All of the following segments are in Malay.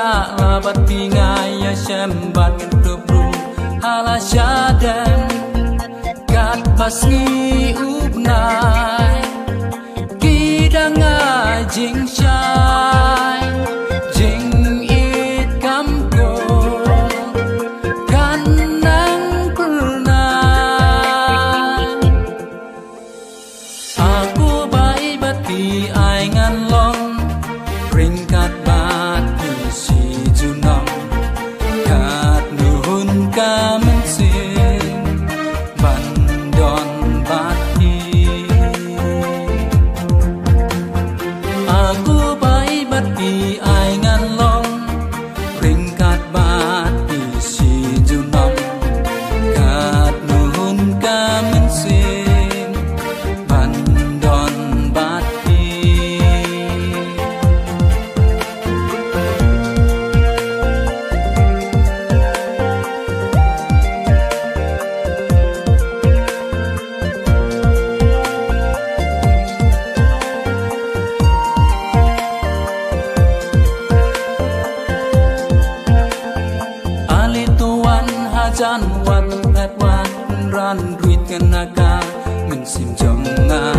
labat pingaya sembat ketubru hala syadem kat pasni ubnai kidang jing syai jing it kamko kanang pernah aku bai bati ai ngan long ringkat bati si junong kat nuhun kamen sin bandon bati aku bai bati ai ngan long ringkat bati si junong kat nuhun kamen sin bandon bati Ali tuan hajan wat pet wat ran duit kenaga mensim jonga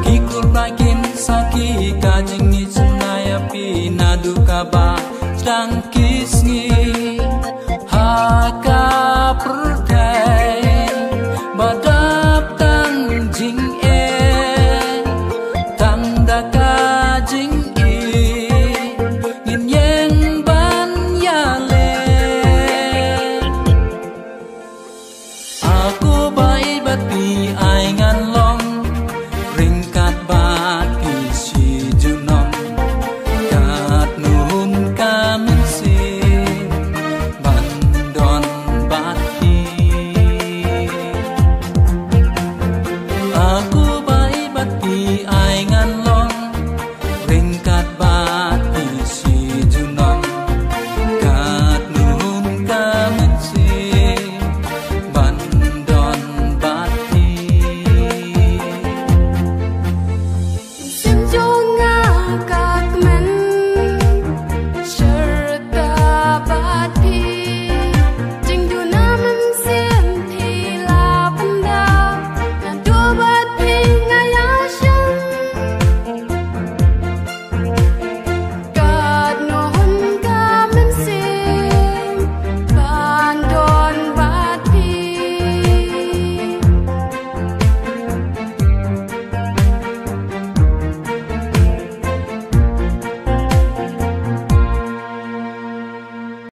kikul bakin saki kajing ni sunaya pina duka ba sedang kisngi haka